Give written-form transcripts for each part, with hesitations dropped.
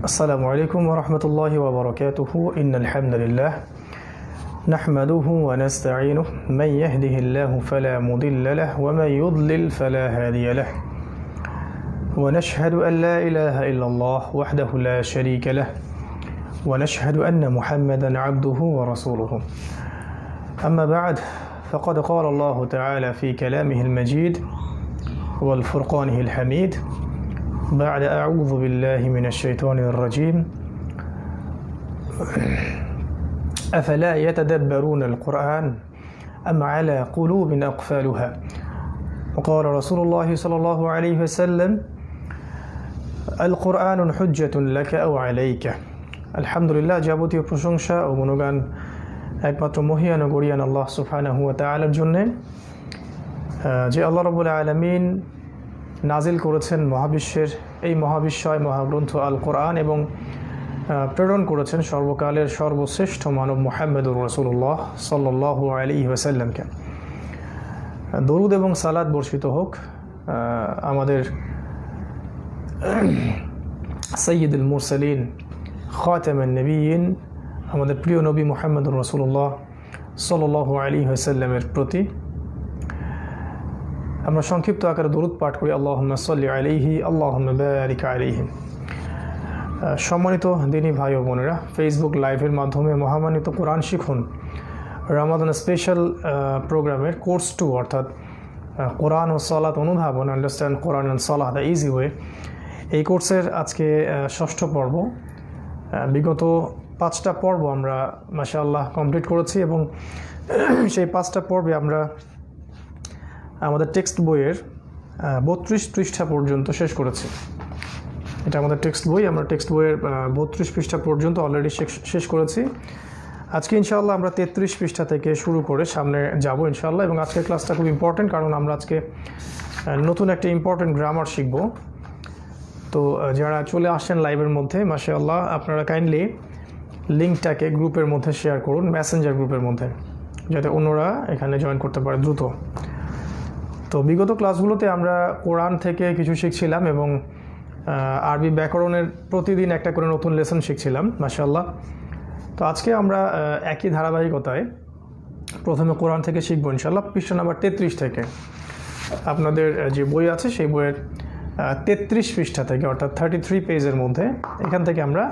السلام عليكم ورحمة الله وبركاته. إن الحمد لله نحمده ونستعينه من يهده الله فلا مضل له ومن يضلل فلا هادي له ونشهد أن لا إله إلا الله وحده لا شريك له ونشهد أن محمدا عبده ورسوله. أما بعد فقد قال الله تعالى في كلامه المجيد والفرقانه الحميد بعد أعوذ بالله من الشيطان الرجيم أفلا يتدبرون القرآن أم على قلوب أقفالها وقال رسول الله صلى الله عليه وسلم القرآن حجة لك أو عليك. আলহামদুলিল্লাহ, যাবতীয় প্রশংসা ও গুণগান একমাত্র মহিয়ান ও গরিয়ান আল্লাহ সুবহানাহু ওয়া তাআলার জন্যে, যে আল্লাহ রাব্বুল আলামিন নাজিল করেছেন মহাবিশ্বের এই মহাবিশ্বয় মহাগ্রন্থ আল কোরআন এবং প্রেরণ করেছেন সর্বকালের সর্বশ্রেষ্ঠ মানব মুহাম্মদুর রাসূলুল্লাহ সাল্লাল্লাহু আলাইহি ওয়াসাল্লামকে। দরুদ এবং সালাত বর্ষিত হোক আমাদের সাইয়্যিদুল মুরসালিন খাতামুন নবিয়্যিন, আমাদের প্রিয় নবী মুহাম্মদুর রাসূলুল্লাহ সাল্লাল্লাহু আলাইহি ওয়াসাল্লামের প্রতি। আমরা সংক্ষিপ্ত আকারে দরুদ পাঠ করি, আল্লাহুম্মা সাল্লি আলাইহি আল্লাহুম্মা বারিক আলাইহি। সম্মানিত দিনী ভাই ও বোনেরা, ফেসবুক লাইভের মাধ্যমে মহামানিত কোরআন শিখুন রমাদান স্পেশাল প্রোগ্রামের কোর্স 2 অর্থাৎ কোরআন ও সালাত অনুধাবন, understand Quran and Salah the easy way, এই কোর্সের আজকে 6ষ্ঠ পর্ব। বিগত 5টা পর্ব আমরা মাশাআল্লাহ কমপ্লিট করেছি এবং সেই 5টা পর্বে আমরা আমাদের টেক্সট বইয়ের 32 পৃষ্ঠা পর্যন্ত শেষ করেছি। এটা আমাদের টেক্সট বই, আমরা টেক্সট বইয়ের 32 পৃষ্ঠা পর্যন্ত অলরেডি শেষ করেছি। আজকে ইনশাআল্লাহ আমরা 33 পৃষ্ঠা থেকে শুরু করে সামনে যাব ইনশাআল্লাহ। এবং আজকের ক্লাসটা খুব ইম্পর্টেন্ট, কারণ আমরা আজকে নতুন একটা ইম্পর্টেন্ট গ্রামার শিখব। তো যারা চলে আসেন লাইভের মধ্যে মাশাআল্লাহ, আপনারা কাইন্ডলি লিঙ্কটাকে গ্রুপের মধ্যে শেয়ার করুন, মেসেঞ্জার গ্রুপের মধ্যে, যাতে অন্যরা এখানে জয়েন করতে পারে দ্রুত। তো বিগত ক্লাসগুলোতে আমরা কোরআন থেকে কিছু শিখছিলাম এবং আরবি ব্যাকরণের প্রতিদিন একটা করে নতুন লেসন শিখছিলাম মাশাআল্লাহ। তো আজকে আমরা একই ধারাবাহিকতায় প্রথমে কোরআন থেকে শিখব ইনশাআল্লাহ, পৃষ্ঠা নাম্বার 33 থেকে। আপনাদের যে বই আছে সেই বইয়ের 33 পৃষ্ঠা থেকে, অর্থাৎ 33 পেজের মধ্যে, এখান থেকে আমরা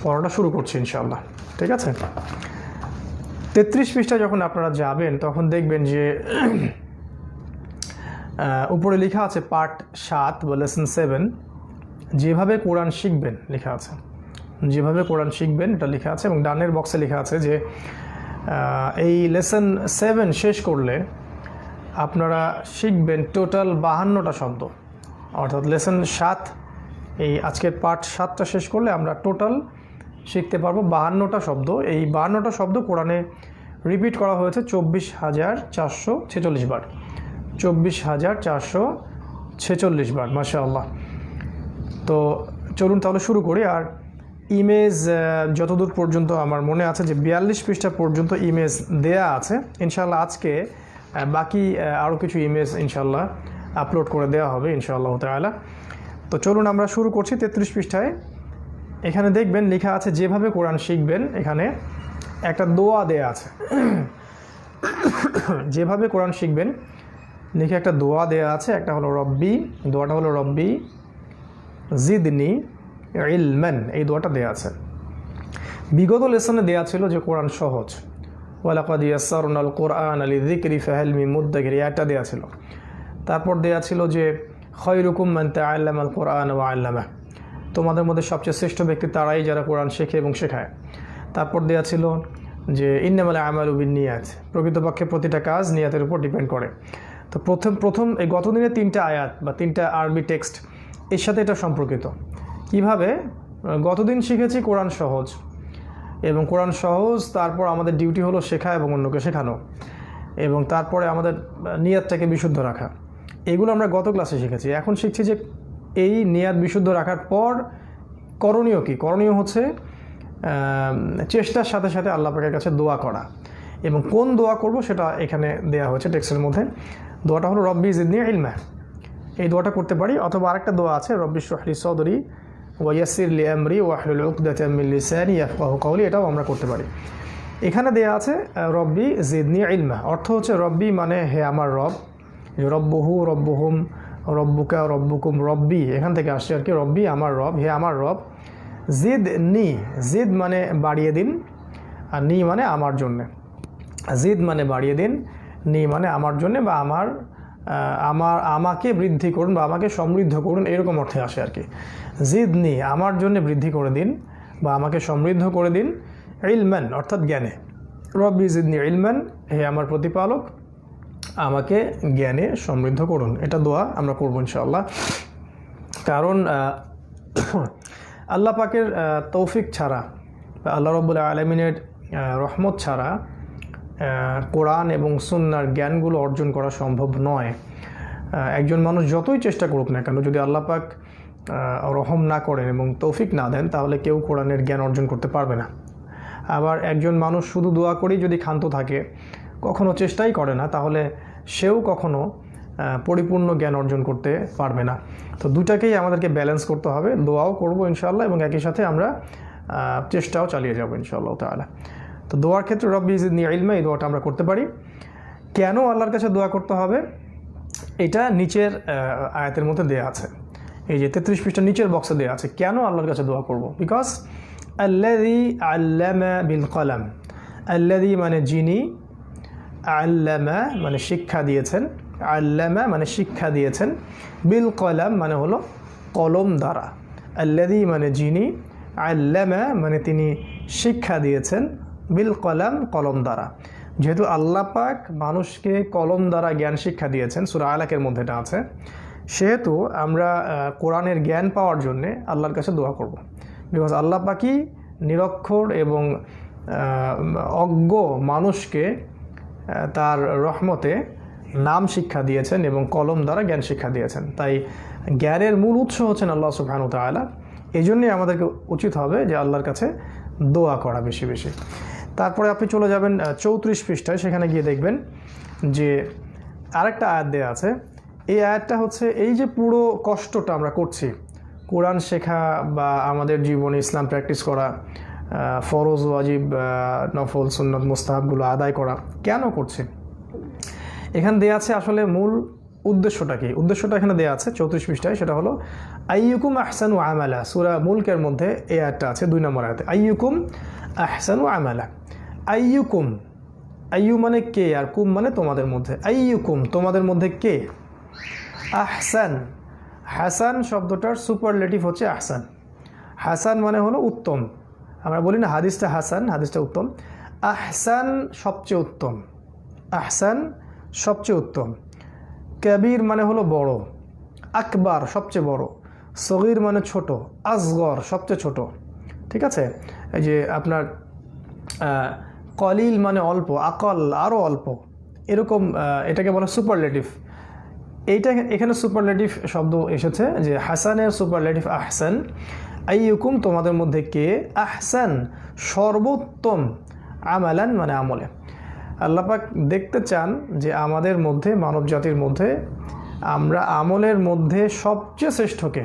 পড়াটা শুরু করছি ইনশাআল্লাহ। ঠিক আছে? 33 পৃষ্ঠা যখন আপনারা যাবেন তখন দেখবেন যে উপরে লেখা আছে পার্ট 7 বা লেসন 7, যেভাবে কোরআন শিখবেন লেখা আছে, যেভাবে কোরআন শিখবেন এটা লেখা আছে। এবং ডানের বক্সে লেখা আছে যে এই লেসন 7 শেষ করলে আপনারা শিখবেন টোটাল 52টা শব্দ। অর্থাৎ লেসন 7, এই আজকের পার্ট 7টা শেষ করলে আমরা টোটাল শিখতে পারবো 52টা শব্দ। এই 52টা শব্দ কোরআনে রিপিট করা হয়েছে 24,446 বার, 24,446 বার মাশাআল্লাহ। তো চলুন তাহলে শুরু করি। আর ইমেজ যতদূর পর্যন্ত আমার মনে আছে যে 42 পৃষ্ঠা পর্যন্ত ইমেজ দেয়া আছে। ইনশাআল্লাহ আজকে বাকি আরও কিছু ইমেজ ইনশাআল্লাহ আপলোড করে দেওয়া হবে ইনশাআল্লাহ তাআলা। তো চলুন আমরা শুরু করছি 33 পৃষ্ঠায়। এখানে দেখবেন লেখা আছে যেভাবে কোরআন শিখবেন, এখানে একটা দোয়া দেয়া আছে। যেভাবে কোরআন শিখবেন লিখে একটা দোয়া দেয়া আছে। একটা হলো রব্বি, দোয়াটা হলো রব্বি জিদনি ইলমান, এই দোয়াটা দেয়া আছে। বিগত লেসনে দেয়া ছিল যে কোরআন সহজ, ওয়ালাকাদ ইয়াসসারনাল কুরআনা লিযিকরি ফাহাল মিন মুদ্দাকির, এটা দেয়া ছিল। তারপর দেয়া ছিল যে খায়রুকুম মান তাআল্লামাল কুরআনা ওয়া আল্লামা, তোমাদের মধ্যে সবচেয়ে শ্রেষ্ঠ ব্যক্তি তারাই যারা কোরআন শেখে এবং শেখায়। তারপর দেয়া ছিল যে ইন্নামাল আমালু বিন্নিয়াত, প্রকৃতপক্ষে প্রতিটা কাজ নিয়াতের উপর ডিপেন্ড করে। তো প্রথম এই গত দিনের 3টা আয়াত বা 3টা আরবি টেক্সট এর সাথে এটা সম্পর্কিত। কিভাবে? গতদিন শিখেছি কোরআন সহজ, এবং কোরআন সহজ, তারপর আমাদের ডিউটি হলো শেখা এবং অন্যকে শেখানো, এবং তারপরে আমাদের নিয়াতটাকে বিশুদ্ধ রাখা। এগুলো আমরা গত ক্লাসে শিখেছি। এখন শিখছি যে এই নিয়াত বিশুদ্ধ রাখার পর করণীয় কী। করণীয় হচ্ছে চেষ্টার সাথে সাথে আল্লাহ পাকের কাছে দোয়া করা, এবং কোন দোয়া করব সেটা এখানে দেয়া হয়েছে টেক্সটের মধ্যে। দোয়াটা হলো রব্বি জিদনি ইলমা, এই দোয়াটা করতে পারি। অথবা আরেকটা দোয়া আছে রব্বি ইশরাহ লি সাদরি ওয়াইয়াসির লি আমরি ওয়াহলুল উকদাতাম মিন লিসানি ইয়াফকাহু কওলি, এটাও আমরা করতে পারি। এখানে দেয়া আছে রব্বি জিদনি ইলমা, অর্থ হচ্ছে রব্বি মানে হে আমার রব, রব্বহু রব্বহুম রব্বুকা রব্বুকুম রব্বি, এখান থেকে আসছে আর কি, রব্বি আমার রব, হে আমার রব। জিদ নি, জিদ মানে বাড়িয়ে দিন, আর নি মানে আমার জন্যে। জিদ মানে বাড়িয়ে দিন, নি মানে আমার জন্যে বা আমাকে বৃদ্ধি করুন বা আমাকে সমৃদ্ধ করুন, এরকম অর্থে আসে আর কি। জিদ নি আমার জন্য বৃদ্ধি করে দিন বা আমাকে সমৃদ্ধ করে দিন, ইলমান অর্থাৎ জ্ঞানে। রব্বি জিদনি ইলমান, হে আমার প্রতিপালক আমাকে জ্ঞানে সমৃদ্ধ করুন। এটা দোয়া আমরা করব ইনশাআল্লাহ। কারণ আল্লাহ পাকের তৌফিক ছাড়া বা আল্লাহ রাব্বুল আলামিনের রহমত ছাড়া কোরআন এবং সুন্নাহর জ্ঞানগুলো অর্জন করা সম্ভব নয়। একজন মানুষ যতই চেষ্টা করুক না কেন, যদি আল্লাহ পাক রহম না করেন এবং তৌফিক না দেন, তাহলে কেউ কোরআনের জ্ঞান অর্জন করতে পারবে না। আবার একজন মানুষ শুধু দোয়া করেই যদি ক্ষান্ত থাকে, কখনো চেষ্টাই করে না, তাহলে সেও কখনো পরিপূর্ণ জ্ঞান অর্জন করতে পারবে না। তো দুটাকেই আমাদেরকে ব্যালেন্স করতে হবে, দোয়াও করব ইনশাআল্লাহ এবং একই সাথে আমরা চেষ্টাও চালিয়ে যাব ইনশাআল্লাহ তাআলা। তো দোয়ার ক্ষেত্রে রব্বি জিদনি ইলমা, এই দোয়াটা আমরা করতে পারি। কেন আল্লাহর কাছে দোয়া করতে হবে, এটা নিচের আয়াতের মধ্যে দেয়া আছে। এই যে 33 পৃষ্ঠা নিচের বক্সে দেয়া আছে কেন আল্লাহর কাছে দোয়া করব। বিকজ আল্লাযী আল্লামা বিল কলম, আল্লাযী মানে যিনি, আল্লামা মানে শিক্ষা দিয়েছেন, আল্লামা মানে শিক্ষা দিয়েছেন, বিল কলম মানে হলো কলম দ্বারা, আল্লাযী মানে যিনি, আল্লামা মানে তিনি শিক্ষা দিয়েছেন, বিল কলম কলম দ্বারা। যেহেতু আল্লাহ পাক মানুষকে কলম দ্বারা জ্ঞান শিক্ষা দিয়েছেন, সূরা আলাকের মধ্যে এটা আছে, সেহেতু আমরা কোরআনের জ্ঞান পাওয়ার জন্য আল্লাহর কাছে দোয়া করব। বিকজ আল্লাহ পাকই নিরক্ষর এবং অজ্ঞ মানুষকে তার রহমতে নাম শিক্ষা দিয়েছেন এবং কলম দ্বারা জ্ঞান শিক্ষা দিয়েছেন। তাই জ্ঞানের মূল উৎস হচ্ছেন আল্লাহ সুবহানাহু ওয়া তাআলা। এই জন্যই আমাদেরকে উচিত হবে যে আল্লাহর কাছে দোয়া করা বেশি বেশি। তারপরে আপনি চলে যাবেন 34 পৃষ্ঠায়, সেখানে গিয়ে দেখবেন যে আরেকটা আয়াত দেয়া আছে। এই আয়াতটা হচ্ছে এই যে পুরো কষ্টটা আমরা করছি, কোরআন শেখা বা আমাদের জীবনে ইসলাম প্র্যাকটিস করা, ফরজ ওয়াজিব নফল সুন্নত মুস্তাহাবগুলো আদায় করা, কেন করছি? এখানে দেয়া আছে আসলে মূল উদ্দেশ্যটা কি। উদ্দেশ্যটা এখানে দেয়া আছে 34 পৃষ্ঠায়, সেটা হলো আইয়ুকুম আহসানু আমালা। সূরা মুলকের মধ্যে এই আয়াতটা আছে 2 নম্বর আয়াতে, আইয়ুকুম আহসানু আমালা। আইয়ুকুম, আইয়ু মানে কে, আর কুম মানে তোমাদের মধ্যে। আইয়ুকুম তোমাদের মধ্যে কে, আহসান, হাসান শব্দটার সুপারলেটিভ হচ্ছে আহসান। হাসান মানে হলো উত্তম, আমরা বলি না হাদিসটা হাসান, হাদিসটা উত্তম। আহসান সবচেয়ে উত্তম, আহসান সবচেয়ে উত্তম। কবির মানে হলো বড়, আকবার সবচেয়ে বড়, সগীর মানে ছোট, আসগর সবচেয়ে ছোট। ঠিক আছে, এই যে আপনার কলিল মানে অল্প, আকল আরও অল্প, এরকম এটাকে বলা সুপারলেটিভ। এইটা এখানে সুপারলেটিভ শব্দ এসেছে যে হাসানের সুপারলেটিভ আহসান। আইয়ুকুম তোমাদের মধ্যে কে, আহসান সর্বোত্তম, আমালান মানে আমলে। আল্লাহ পাক দেখতে চান যে আমাদের মধ্যে, মানব জাতির মধ্যে, আমরা আমলের মধ্যে সবচেয়ে শ্রেষ্ঠকে।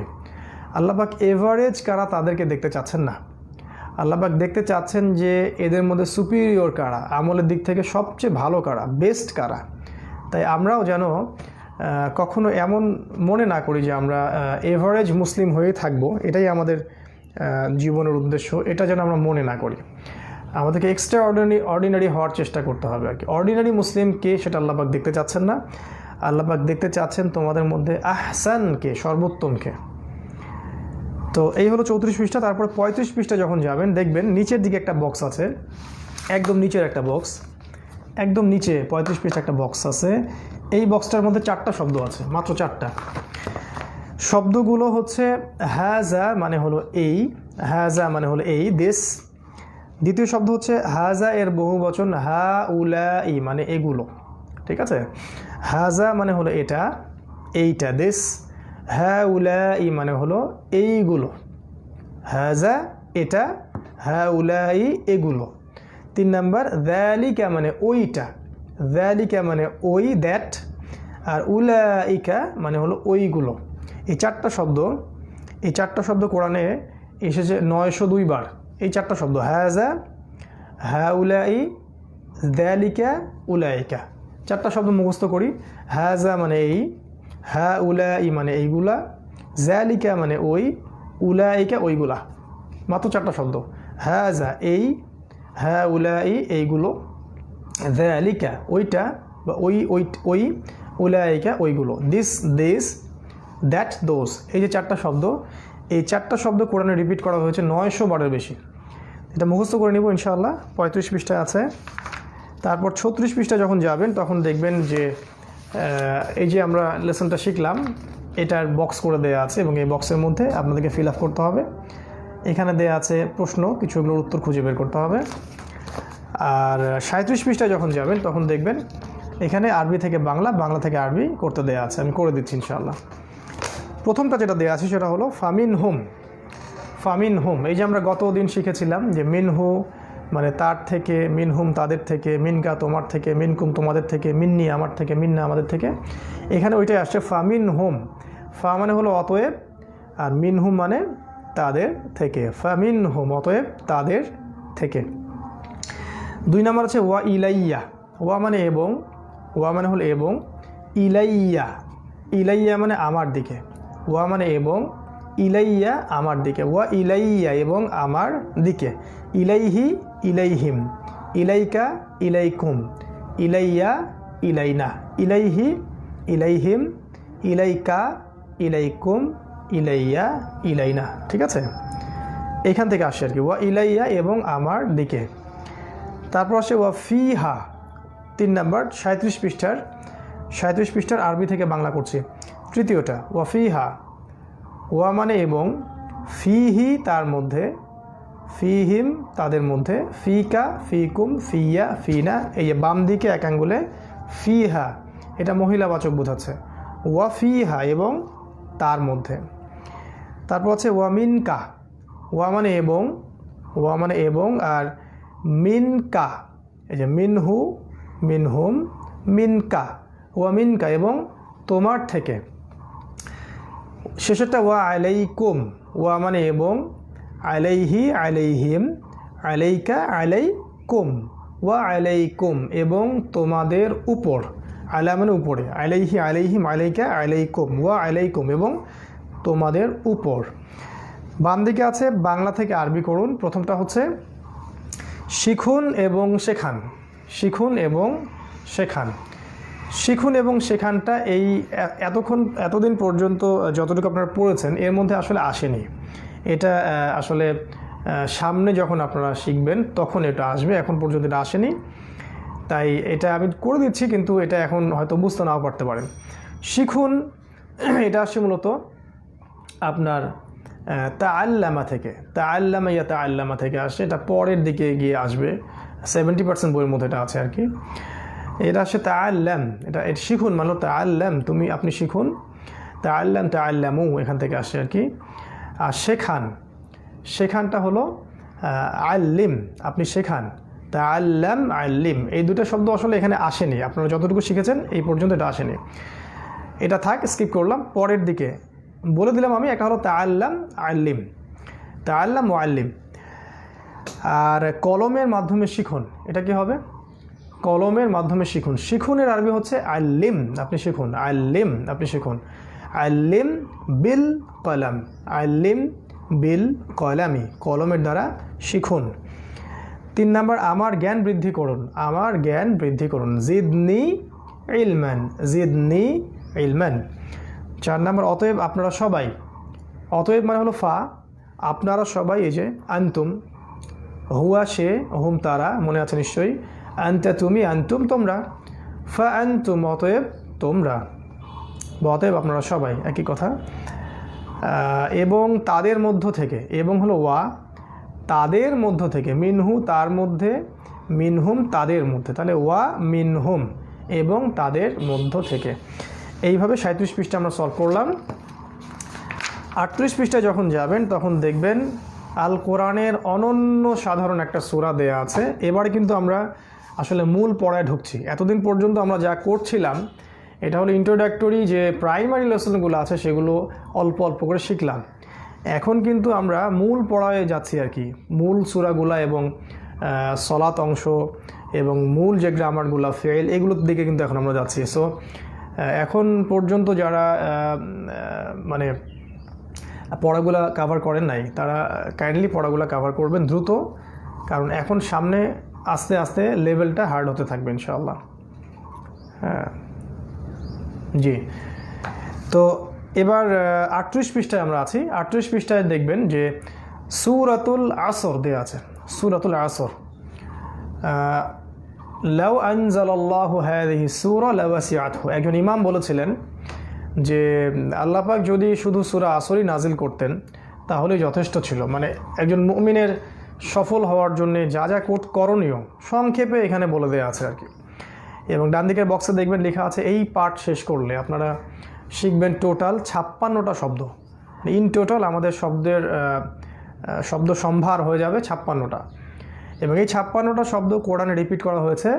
আল্লাহ পাক এভারেজ কারা তাদেরকে দেখতে চাচ্ছেন না, আল্লাহ পাক দেখতে চাচ্ছেন যে এদের মধ্যে সুপিরিয়র কারা, আমলের দিক থেকে সবচেয়ে ভালো কারা, বেস্ট কারা। তাই আমরাও যেন কখনো এমন মনে না করি যে আমরা এভারেজ মুসলিম হয়ে থাকবো, এটাই আমাদের জীবনের উদ্দেশ্য, এটা যেন আমরা মনে না করি। আমাদেরকে এক্সট্রা অর্ডিনারি হওয়ার চেষ্টা করতে হবে আর কি। অর্ডিনারি মুসলিম কে সেটা আল্লাহ পাক দেখতে চাচ্ছেন না, আল্লাহ পাক দেখতে চাচ্ছেন তোমাদের মধ্যে আহসানকে, সর্বোত্তমকে। তো এই হলো 34 পৃষ্ঠা। তারপরে 35 পৃষ্ঠা যখন যাবেন দেখবেন নিচের দিকে একটা বক্স আছে, একদম নিচের একটা বক্স, একদম নিচে 35 পৃষ্ঠা একটা বক্স আছে। এই বক্সটার মধ্যে 4টা শব্দ আছে, মাত্র 4টা। শব্দগুলো হচ্ছে হাজা মানে হলো এই, হাজা মানে হলো এই, দিস। দ্বিতীয় শব্দ হচ্ছে হাজা এর বহু বচন, হা উলাই মানে এগুলো। ঠিক আছে, হাজা মানে হলো এটা, এইটা, দিস। হা উলাই মানে হলো এইগুলো, হাজা এটা, হা উলাই এগুলো। 3 নাম্বার যালিকা মানে ওইটা, যালিকা মানে ওই, দ্যাট। আর উলাইকা মানে হলো ওইগুলো। এই 4টা শব্দ, এই চারটা শব্দ কোরআনে এসেছে 902 বার। এই চারটা শব্দ হাযা, হাউলাই, যালিকা, উলাইকা, চারটা শব্দ মুখস্থ করি। হাযা মানে এই, হাউলাই মানে এইগুলা, যালিকা মানে ওই, উলাইকা ওইগুলা। মাত্র চারটা শব্দ। হাযা এই, হাউলাই এইগুলো, যালিকা ওইটা বা ওই, উলাইকা ওইগুলো, দিস দ্যাট দোজ। এই যে চারটা শব্দ, এই চারটা শব্দ কোরআনে রিপিট করা হয়েছে 900 বারের বেশি। এটা মুখস্থ করে নিব ইনশাআল্লাহ। 35 পৃষ্ঠা আছে। তারপর 36 পৃষ্ঠা যখন যাবেন তখন দেখবেন যে এই যে আমরা লেসনটা শিখলাম এটার বক্স করে দেওয়া আছে এবং এই বক্সের মধ্যে আপনাদেরকে ফিল আপ করতে হবে। এখানে দেওয়া আছে প্রশ্ন, কিছুগুলোর উত্তর খুঁজে বের করতে হবে। আর 37 পৃষ্ঠা যখন যাবেন তখন দেখবেন এখানে আরবি থেকে বাংলা, বাংলা থেকে আরবি করতে দেওয়া আছে। আমি করে দিচ্ছি ইনশাআল্লাহ। প্রথমটা যেটা দেওয়া আছে সেটা হলো ফামিন হুম। ফামিন হুম, এই যে আমরা গত দিন শিখেছিলাম যে মিনহু মানে তার থেকে, মিনহুম তাদের থেকে, মিনকা তোমার থেকে, মিনকুম তোমাদের থেকে, মিন্নি আমার থেকে, মিন্না আমাদের থেকে। এখানে ওইটাই আসছে ফামিন হুম। ফা মানে হলো অতএব, আর মিনহুম মানে তাদের থেকে। ফামিন হুম অতএব তাদের থেকে। 2 নম্বর আছে ওয়া ইলাইয়া। ওয়া মানে এবং, ওয়া মানে হলো এবং, ইলাইয়া, ইলাইয়া মানে আমার দিকে। ওয়া মানে এবং, ইলাইয়া আমার দিকে। ওয়া ইলাইয়া এবং আমার দিকে। ইলাইহি, ইলাইহিম, ইলাইকা, ইলাইকুম, ইলাইয়া, ইলাইনা, ইলাইহি, ইলাইহিম, ইলাইকা, ইলাইকুম, ইলাইয়া, ইলাইনা। ঠিক আছে, এখান থেকে আসে আর কি, ওয়া ইলাইয়া এবং আমার দিকে। তারপর আসে ওয়া ফিহা। 3 নম্বর 37 পৃষ্ঠার আরবি থেকে বাংলা করছি। তৃতীয়টা ওয়া ফিহা। ওয়া মানে এবং, ফিহি তার মধ্যে, ফিহিম তাদের মধ্যে, ফিকা, ফিকুম, ফিয়া, ফিনা। এই যে বাম দিকে এক আঙ্গুলে ফিহা, এটা মহিলাবাচক বোঝাচ্ছে। ওয়া ফিহা এবং তার মধ্যে। তারপর আছে ওয়া মিনকা। ওয়া মানে এবং, ওয়া মানে এবং, আর মিনকা, এই যে মিনহু, মিনহুম, মিনকা, ওয়া মিনকা এবং তোমার থেকে। শেষেরটা ওয়া আলাইকুম। ওয়া মানে এবং, আলাইহি, আলাইহিম, আলাইকা, আলাইকুম, ওয়া আলাইকুম এবং তোমাদের উপর। আলা মানে উপরে, আলাইহি, আলাইহিম, আলাইকা, আলাইকুম, ওয়া আলাইকুম এবং তোমাদের উপর। বাম দিকে আছে বাংলা থেকে আরবি করুন। প্রথমটা হচ্ছে শিখুন এবং শেখান। শিখুন এবং শেখান। শিখুন এবং শেখানটা এই এতদিন পর্যন্ত যতটুকু আপনারা পড়েছেন এর মধ্যে আসলে আসেনি। এটা আসলে সামনে যখন আপনারা শিখবেন তখন এটা আসবে, এখন পর্যন্ত এটা আসেনি। তাই এটা আমি করে দিচ্ছি, কিন্তু এটা এখন হয়তো বুঝতে নাও পারতে পারেন। শিখুন এটা আসছে মূলত আপনার তাআল্লামা থেকে। তাআল্লামা ইয়া তাআল্লামা থেকে আসছে, এটা পরের দিকে গিয়ে আসবে। 70% বইয়ের মধ্যে এটা আছে আর কি। এটা আসছে তাআল্লাম, এটা শিখুন মানে তাআল্লাম, তুমি আপনি শিখুন। তাআল্লাম, তাআল্লামু এখান থেকে আসছে আর কি। আর শেখান, শেখানটা হলো আল্লিম, আপনি শেখান। তাআল্লাম, আল্লিম, এই দুটো শব্দ আসলে এখানে আসেনি। আপনারা যতটুকু শিখেছেন এই পর্যন্ত এটা আসেনি। এটা থাক, স্কিপ করলাম। পরের দিকে বলে দিলাম আমি, একটা হলো তাআল্লাম, আল্লিম, তাআল্লাম, মুআল্লিম। আর কলমের মাধ্যমে শিখুন, এটা কি হবে? কলমের মাধ্যমে শিখুন। শিখুনের আরবি হচ্ছে আল্লিম, আপনি শিখুন। আল্লিম, আপনি শিখুন। আল্লিম বিল কলম, আল্লিম বিল কলামি, কলমের দ্বারা শিখুন। 3 নম্বর আমার জ্ঞান বৃদ্ধি করুন। আমার জ্ঞান বৃদ্ধি করুন। জিদনি ইলমান, জিদনি ইলমান। 4 নম্বর অতএব আপনারা সবাই। অতএব মানে হলো ফা, আপনারা সবাই, এই যে আনতুম, হুয়া সে, হুম তারা, মনে আছে নিশ্চয়ই। আনতা তুমি, আনতুম তোমরা। ফা আনতুম অতএব তোমরা, অতএব আপনারা সবাই, একই কথা। এবং তাদের মধ্য থেকে, এবং হলো ওয়া, তাদের মধ্য থেকে, মিনহু তার মধ্যে, মিনহুম তাদের মধ্যে, তাহলে ওয়া মিনহুম এবং তাদের মধ্য থেকে। এইভাবে 37 পৃষ্ঠা আমরা সলভ করলাম। 38 পৃষ্ঠায় যখন যাবেন তখন দেখবেন আল কোরআনের অনন্য সাধারণ একটা সূরা দেয়া আছে। এবারে কিন্তু আমরা আসলে মূল পড়ায় ঢুকছি। এতদিন পর্যন্ত আমরা যা করছিলাম এটা হলো ইন্ট্রোডাক্টরি, যে প্রাইমারি লেসনগুলো আছে সেগুলো অল্প অল্প করে শিখলাম। এখন কিন্তু আমরা মূল পড়ায় যাচ্ছি আর কি, মূল সূরাগুলা এবং সলাত অংশ এবং মূল যে গ্রামারগুলা ফেল এগুলোর দিকে কিন্তু এখন আমরা যাচ্ছি। সো এখন পর্যন্ত যারা মানে পড়াগুলা কভার করেন নাই তারা কাইন্ডলি পড়াগুলা কভার করবেন দ্রুত, কারণ এখন সামনে আস্তে আস্তে লেভেলটা হার্ড হতে থাকবে ইনশাআল্লাহ। হ্যাঁ জি, তো এবার 38 পৃষ্ঠায় আমরা আছি। 38 পৃষ্ঠায় দেখবেন যে সূরাতুল আসর দেয়া আছে, সূরাতুল আসর। লাউ আনজালাল্লাহু হাযিহি সূরা লাওয়াসিআতহু। একজন ইমাম বলেছিলেন যে আল্লাহ পাক যদি শুধু সূরা আসরই নাজিল করতেন তাহলে যথেষ্ট ছিল। মানে একজন মুমিনের সফল হওয়ার জন্য যা যা করণীয় সংক্ষেপে এখানে বলে দেওয়া আছে আর কি। এবং ডান দিকের বক্সে দেখবেন লেখা আছে এই পাঠ শেষ করলে আপনারা শিখবেন টোটাল 56টা শব্দ। ইন টোটাল আমাদের শব্দ সম্ভার হয়ে যাবে 56টা, এবং এই 56টা শব্দ কোরআনে রিপিট করা হয়েছে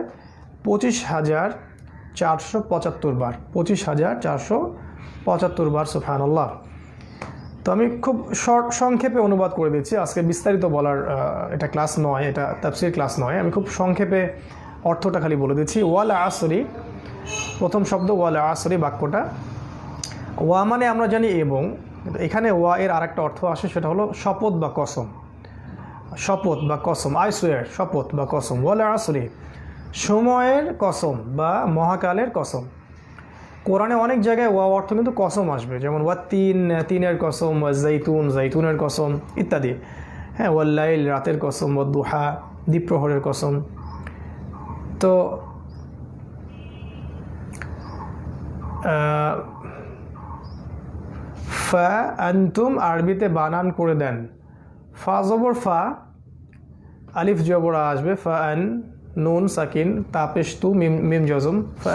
25,475 বার, 25,475 বার। সুবহানাল্লাহ। তো আমি খুব সংক্ষেপে অনুবাদ করে দিচ্ছি, আজকে বিস্তারিত বলার এটা ক্লাস নয়, এটা তাফসীর ক্লাস নয়। আমি খুব সংক্ষেপে অর্থটা খালি বলে দিচ্ছি। ওয়াল আসরি, প্রথম শব্দ ওয়াল আসরি বাক্যটা। ওয়া মানে আমরা জানি এবং, এখানে ওয়া এর আরেকটা অর্থ আসে, সেটা হলো শপথ বা কসম। শপথ বা কসম, আই সুয়ার, শপথ বা কসম। ওয়াল আসরি, সময়ের কসম বা মহাকালের কসম। কোরআনে অনেক জায়গায় ওয়া অর্থ কিন্তু কসম আসবে, যেমন ওয়া তিনের কসম, ওয়া জাইতুনের কসম ইত্যাদি। হ্যাঁ, ওয়াল লাইল, রাতের কসম, ওয়া দুহা, দ্বীপ্রহরের কসম। তো ফা আনতুম আরবিতে বানান করে দেন। ফা জবর ফা, আলিফ জবরা আসবে, ফা আন, নুন সাকিন, তাপেশ তু, মিম জজম, ফা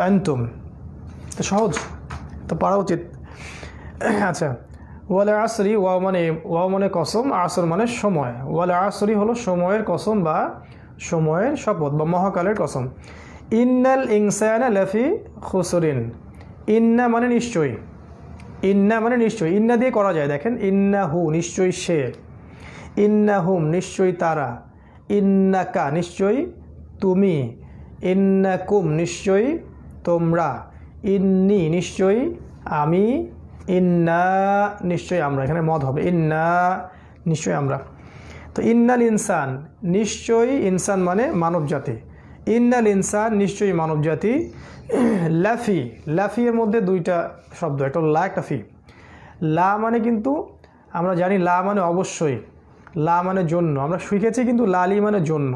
আনতুম। তো সহজ, তো পারা উচিত। আচ্ছা, ওয়াল আসরি, ওয়াও মানে কসম, আসর মানে সময়। ওয়াল আসরি হলো সময়ের কসম বা সময়ের শপথ বা মহাকালের কসম। ইন্নাল ইনসানা লাফি খুসরিন। ইন্না মানে নিশ্চয়ই, ইন্না মানে নিশ্চয়ই, ইন্না দিয়ে করা যায়। দেখেন, ইন্নাহু নিশ্চয়ই সে, ইন্নাহুম নিশ্চয়ই তারা, ইন্নাকা নিশ্চয়ই তুমি, ইন্নাকুম নিশ্চয়ই তোমরা, ইন্নি নিশ্চয়ই আমি, ইন্না নিশ্চয়ই আমরা। এখানে মদ হবে, ইন্না নিশ্চয়ই আমরা। তো ইন্নাল ইনসান নিশ্চয়ই, ইনসান মানে মানব জাতি, ইন্নাল ইনসান নিশ্চয়ই মানব জাতি, লাফি, লাফি এর মধ্যে দুইটা শব্দ, একটা লা একটা ফি। লা মানে কিন্তু আমরা জানি লা মানে অবশ্যই, লা মানে জন্য, আমরা শিখেছি কিন্তু লালি মানে জন্য।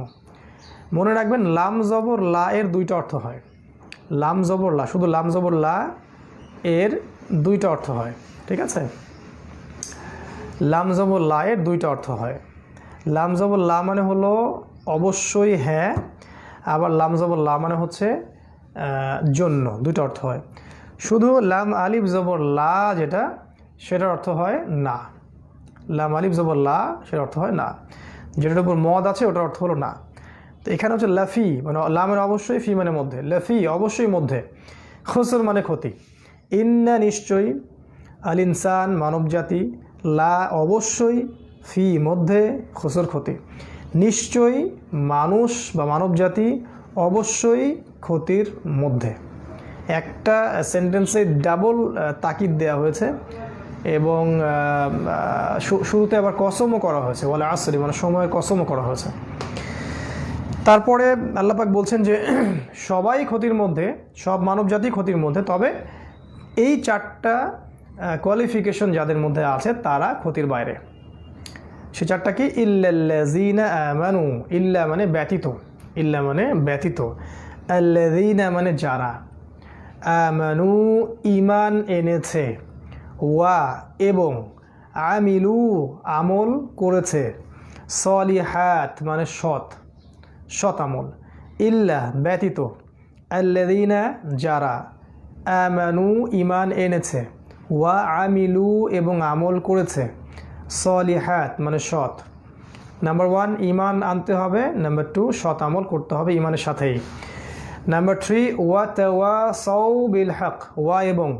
মনে রাখবেন লাম জবর লা এর দুইটা অর্থ হয়। লাম জবর লা, শুধু লাম জবর লা এর দুইটা অর্থ হয়, ঠিক আছে? লাম জবর লা এর দুইটা অর্থ হয়। লাম জবর লা মানে হলো অবশ্যই হ্যাঁ, আবার লাম জবর লা মানে হচ্ছে জন্য, দুইটা অর্থ হয়। শুধু লাম আলিফ জবর লা যেটা, সেটার অর্থ হয় না। লাম আলিফ জবর লা সেটার অর্থ হয় না, যেটার উপর মদ আছে ওটার অর্থ হলো না। তো এখানে হচ্ছে লাফি মানে লামের অবশ্যই, ফি মানে মধ্যে, লাফি অবশ্যই মধ্যে, খুসর মানে ক্ষতি। ইন্না নিশ্চয়ই, আল ইনসান মানব জাতি, লা অবশ্যই, ফি মধ্যে, খুসর ক্ষতি। নিশ্চয়ই মানুষ বা মানব জাতি অবশ্যই ক্ষতির মধ্যে। একটা সেন্টেন্সে ডাবল তাকিদ দেওয়া হয়েছে এবং শুরুতে আবার কসমও করা হয়েছে, বলে আসরি মানে সময়ের কসমও করা হয়েছে। তারপরে আল্লাহ পাক বলছেন যে সবাই ক্ষতির মধ্যে, সব মানব জাতি ক্ষতির মধ্যে, তবে এই চারটা কোয়ালিফিকেশন যাদের মধ্যে আছে তারা ক্ষতির বাইরে। সে চারটা কি? ইল্লাল্লাযীনা আমানু, ইল্লা মানে ব্যতীত, ইল্লা মানে ব্যতীত, আল্লাযীনা মানে যারা, আমানু ঈমান এনেছে, ওয়া এবং, আমিলু আমল করেছে, সলিহাত মানে সৎ, সৎ আমল, ইল্লা ব্যতীত, আল্লাযীনা যারা, আমানু ঈমান এনেছে, ওয়া আমিলু এবং আমল করেছে, সলিহাত মানে সৎ। নাম্বার 1 ঈমান আনতে হবে, নাম্বার 2 সৎ আমল করতে হবে ঈমানের সাথেই। নাম্বার 3 ওয়া তাওয়াসাউ বিল হক, ওয়া এবং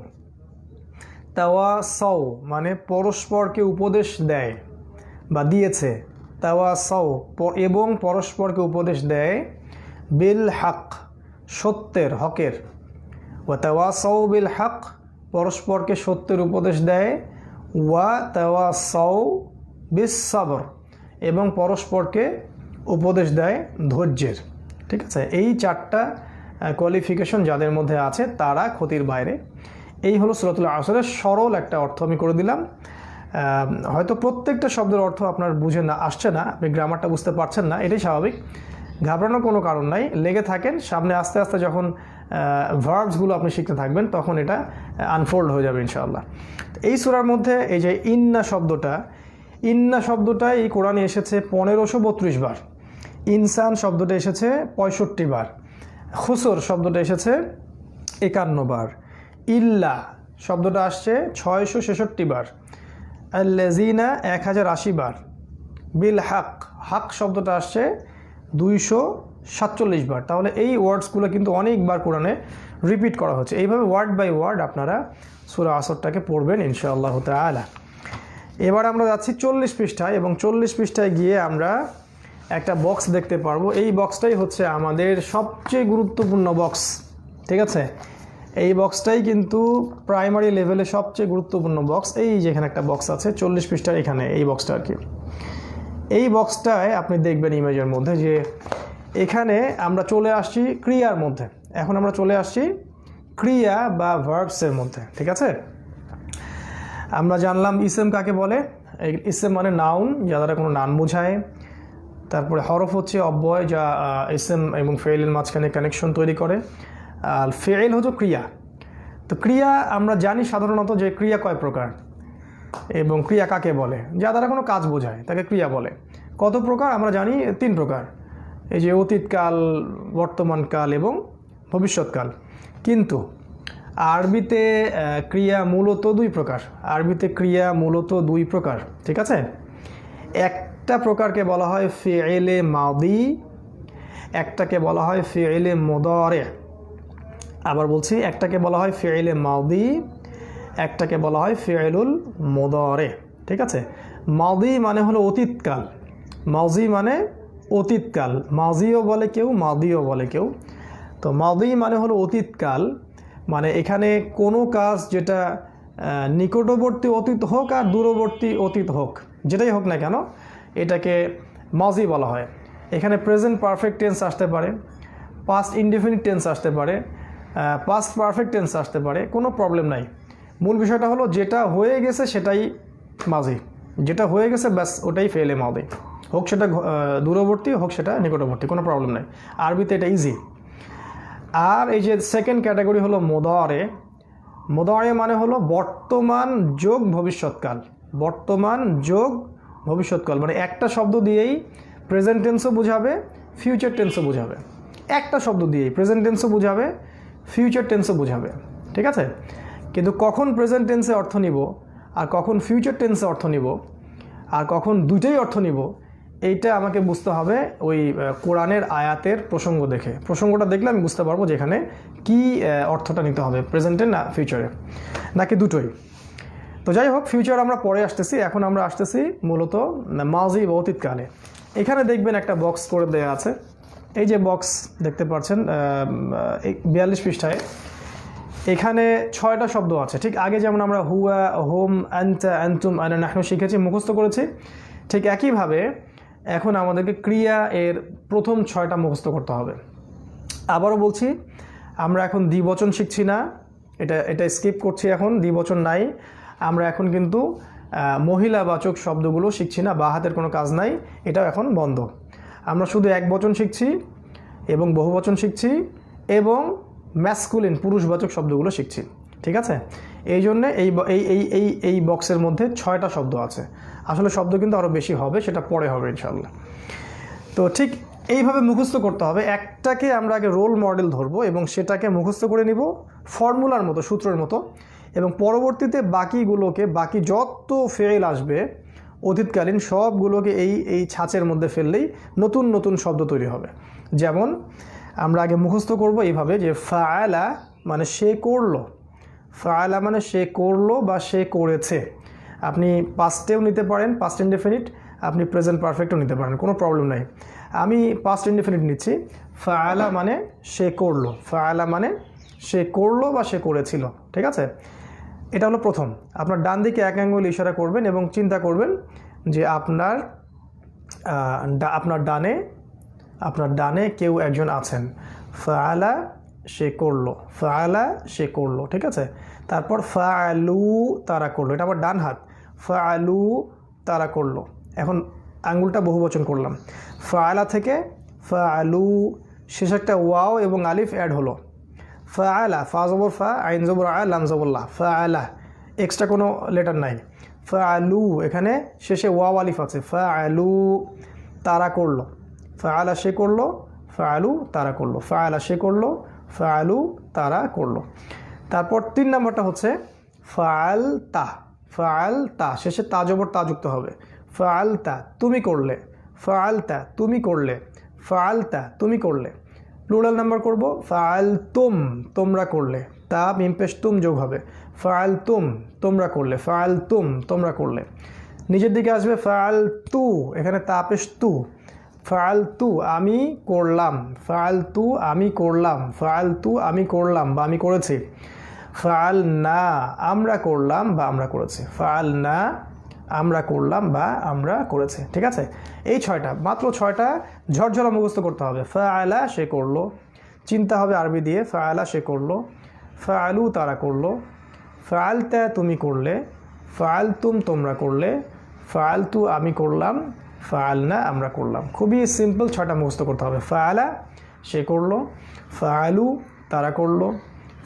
তাওয়াসাউ মানে পরস্পরকে উপদেশ দেয় বা দিয়েছে, তাওয়াসাউ এবং পরস্পরকে উপদেশ দেয়, বিল হক সত্যের, হকের, ওয়া তাওয়াসাউ বিল হক পরস্পরকে সত্যের উপদেশ দেয়, ওয়া তাওয়াসাউ বিস সবর এবং পরস্পরকে উপদেশ দেয় ধৈর্যের। ঠিক আছে, এই চারটা কোয়ালিফিকেশন যাদের মধ্যে আছে তারা ক্ষতির বাইরে। এই হলো সূরাতুল আসরের সরল একটা অর্থ আমি করে দিলাম। হয়তো প্রত্যেকটা শব্দের অর্থ আপনার বুঝে না আসছে না, আপনি গ্রামারটা বুঝতে পারছেন না, এটাই স্বাভাবিক, ঘাবড়ানোর কোনো কারণ নাই। লেগে থাকেন, সামনে আস্তে আস্তে যখন ভার্বসগুলো আপনি শিখতে থাকবেন তখন এটা আনফোল্ড হয়ে যাবে ইনশাআল্লাহ। এই সূরার মধ্যে এই যে ইন্না শব্দটা এই কোরআনে এসেছে 1532 বার, ইনসান শব্দটা এসেছে 65 বার, খুসর শব্দটা এসেছে 51 বার, ইল্লা শব্দটা আসছে 666 বার, আল্লাযিনা 1080 বার, বিল হক শব্দটা আসছে 247 বার। তাহলে এই ওয়ার্ডসগুলো কিন্তু অনেকবার কোরআনে রিপিট করা হচ্ছে। এইভাবে ওয়ার্ড বাই ওয়ার্ড আপনারা সূরা আসরটাকে পড়বেন ইনশাআল্লাহ তাআলা। এবার আমরা যাচ্ছি 40 পৃষ্ঠায়, এবং 40 পৃষ্ঠায় গিয়ে আমরা একটা বক্স দেখতে পারবো। এই বক্সটাই হচ্ছে আমাদের সবচেয়ে গুরুত্বপূর্ণ বক্স। ঠিক আছে, এই বক্সটাই কিন্তু প্রাইমারি লেভেলে সবচেয়ে গুরুত্বপূর্ণ বক্স। এই যেখানে একটা বক্স আছে 40 পৃষ্ঠার এখানে, এই বক্সটা আর কি। এই বক্সটায় আপনি দেখবেন ইমেজের মধ্যে যে এখানে আমরা চলে আসছি ক্রিয়ার মধ্যে। এখন আমরা চলে আসছি ক্রিয়া বা ভার্বসের মধ্যে। ঠিক আছে, আমরা জানলাম ইসেম কাকে বলে। ইসেম মানে নাউন, যা দ্বারা কোনো নাম বোঝায়। তারপরে হরফ হচ্ছে অব্যয়, যা ইসেম এবং ফেইলের মাঝখানে কানেকশন তৈরি করে। আর ফেইল হচ্ছে ক্রিয়া। তো ক্রিয়া আমরা জানি সাধারণত যে ক্রিয়া কয় প্রকার এবং ক্রিয়া কাকে বলে, যা দ্বারা কোনো কাজ বোঝায় তাকে ক্রিয়া বলে। কত প্রকার আমরা জানি? 3 প্রকার। এই যে অতীতকাল, বর্তমানকাল এবং ভবিষ্যৎকাল। কিন্তু আরবিতে ক্রিয়া মূলত 2 প্রকার। আরবিতে ক্রিয়া মূলত 2 প্রকার। ঠিক আছে, একটা প্রকারকে বলা হয় ফিইলে মাদি, একটাকে বলা হয় ফিইলে মুদারি। আবার বলছি, একটাকে বলা হয় ফিইলে মাদি, একটাকে বলা হয় ফিইলুল মুদারি। ঠিক আছে, মাদি মানে হলো অতীতকাল, মাজি মানে অতীতকাল, মাজিও বলে কেউ, মাদিও বলে কেউ। তো মাদি মানে হলো অতীতকাল, মানে এখানে কোনো কাজ যেটা নিকটবর্তী অতীত হোক আর দূরবর্তী অতীত হোক, যেটাই হোক না কেন, এটাকে মাজি বলা হয়। এখানে প্রেজেন্ট পারফেক্ট টেন্স আসতে পারে, পাস্ট ইনডেফিনিট টেন্স আসতে পারে, পাস্ট পারফেক্ট টেন্স আসতে পারে, কোনো প্রবলেম নাই। মূল বিষয়টা হলো যেটা হয়ে গেছে সেটাই মাজি, যেটা হয়ে গেছে ব্যাস ওটাই ফেলে মাদি, হোক সেটা দূরবর্তী হোক সেটা নিকটবর্তী, কোনো প্রবলেম নাই। আরবিতে এটা ইজি। আর এই যে সেকেন্ড ক্যাটাগরি হলো মুদারে। মুদারে মানে হলো বর্তমান যোগ ভবিষ্যৎকাল, বর্তমান যোগ ভবিষ্যৎকাল, মানে একটা শব্দ দিয়েই প্রেজেন্ট টেন্সও বোঝাবে, ফিউচার টেন্সও বোঝাবে। একটা শব্দ দিয়েই প্রেজেন্ট টেন্সও বোঝাবে, ফিউচার টেন্সও বোঝাবে। ঠিক আছে, কিন্তু কখন প্রেজেন্ট টেন্সে অর্থ নিব আর কখন ফিউচার টেন্সে অর্থ নিব আর কখন দুটোই অর্থ নিব, এইটা আমাকে বুঝতে হবে ওই কোরআনের আয়াতের প্রসঙ্গ দেখে। প্রসঙ্গটা দেখলে আমি বুঝতে পারবো যেখানে কি অর্থটা নিতে হবে, প্রেজেন্টে না ফিউচারে, নাকি দুটোই। তো যাই হোক, ফিউচার আমরা পরে আসতেছি, এখন আমরা আসতেছি মূলত মাজি বা অতীতকালে। এখানে দেখবেন একটা বক্স করে দেওয়া আছে, এই যে বক্স দেখতে পাচ্ছেন 42 পৃষ্ঠায়। এখানে 6টা শব্দ আছে। ঠিক আগে যেমন আমরা হুয়া, হোম, আনতা, আনতুম, আনা, নাহনু শিখেছি, মুখস্থ করেছি, ঠিক একইভাবে এখন আমাদেরকে ক্রিয়া এর প্রথম 6টা মুখস্থ করতে হবে। আবারও বলছি, আমরা এখন দ্বিবচন শিখছি না, এটা স্কিপ করছি, এখন দ্বিবচন নাই। আমরা এখন কিন্তু মহিলাবাচক শব্দগুলো শিখছি না, বা হাতের কোনো কাজ নাই, এটাও এখন বন্ধ। আমরা শুধু একবচন শিখছি এবং বহুবচন শিখছি এবং ম্যাসকুলিন পুরুষবাচক শব্দগুলো শিখছি। ঠিক আছে, এই জন্যে এই বক্সের মধ্যে 6টা শব্দ আছে। আসলে শব্দ কিন্তু আরও বেশি হবে, সেটা পরে হবে ইনশাল্লাহ। তো ঠিক এইভাবে মুখস্থ করতে হবে। একটাকে আমরা আগে রোল মডেল ধরবো এবং সেটাকে মুখস্থ করে নিব ফর্মুলার মতো, সূত্রের মতো, এবং পরবর্তীতে বাকিগুলোকে, বাকি যত ফেল আসবে অতীতকালীন সবগুলোকে এই ছাঁচের মধ্যে ফেললেই নতুন নতুন শব্দ তৈরি হবে। যেমন আমরা আগে মুখস্থ করব এইভাবে যে ফাআলা মানে সে করলো, ফাআলা মানে সে করলো বা সে করেছে। আপনি পাস্টেও নিতে পারেন, পাস্ট ইনডেফিনিট, আপনি প্রেজেন্ট পারফেক্টও নিতে পারেন, কোনো প্রবলেম নাই। আমি পাস্ট ইনডেফিনিট নিচ্ছি। ফাআলা মানে সে করলো, ফাআলা মানে সে করলো বা সে করেছিল, ঠিক আছে? এটা হলো প্রথম। আপনার ডান দিকে এক আঙ্গুল ইশারা করবেন এবং চিন্তা করবেন যে আপনার ডানে কেউ একজন আছেন। ফাআলা সে করলো, ফাআলা সে করলো, ঠিক আছে? তারপর ফাআলু তারা করলো, এটা আমার ডান হাত। ফাআলু তারা করলো। এখন আঙ্গুলটা বহুবচন করলাম। ফাআলা থেকে ফাআলু, শেষে একটা ওয়াও এবং আলিফ অ্যাড হলো। ফাআলা, ফা জবর ফা, আইন জবর আ, লাম জবর লা, ফাআলা, এক্সট্রা কোনো লেটার নাই। ফাআলু, এখানে শেষে ওয়াও আলিফ আছে। ফাআলু তারা করলো, ফাআলা সে করলো, ফাআলু তারা করলো, ফাআলা সে করলো, ফাআলু তারা করলো। তারপর 3 নম্বরটা হচ্ছে ফাআলতা, ফাআলতা, শেষে তা জবর তা যুক্ত হবে। ফাআলতা তুমি করলে, ফাআলতা তুমি করলে, ফাআলতা তুমি করলে। প্লুরাল নাম্বার করব, ফাআলতুম তোমরা করলে, তা মিম পেশ তুম যোগ হবে। ফাআলতুম তোমরা করলে, ফাআলতুম তোমরা করলে। নিচের দিকে আসবে ফাআলতু, এখানে তা পেশ তু। ফাআলতু আমি করলাম, ফাআলতু আমি করলাম, ফাআলতু আমি করলাম বা আমি করেছি। ফাআলনা আমরা করলাম বা আমরা করেছি, ফাআলনা আমরা করলাম বা আমরা করেছি, ঠিক আছে? এই 6টা, মাত্র 6টা ঝরঝরা মুখস্থ করতে হবে। ফাআলা সে করলো, চিন্তা হবে আরবি দিয়ে। ফাআলা সে করলো, ফাআলু তারা করলো, ফাআলতা তুমি করলে, ফাআলতুম তোমরা করলে, ফাআলতু আমি করলাম, ফাআলনা আমরা করলাম। খুবই সিম্পল 6টা মুখস্থ করতে হবে। ফাআলা সে করলো, ফাআলু তারা করলো,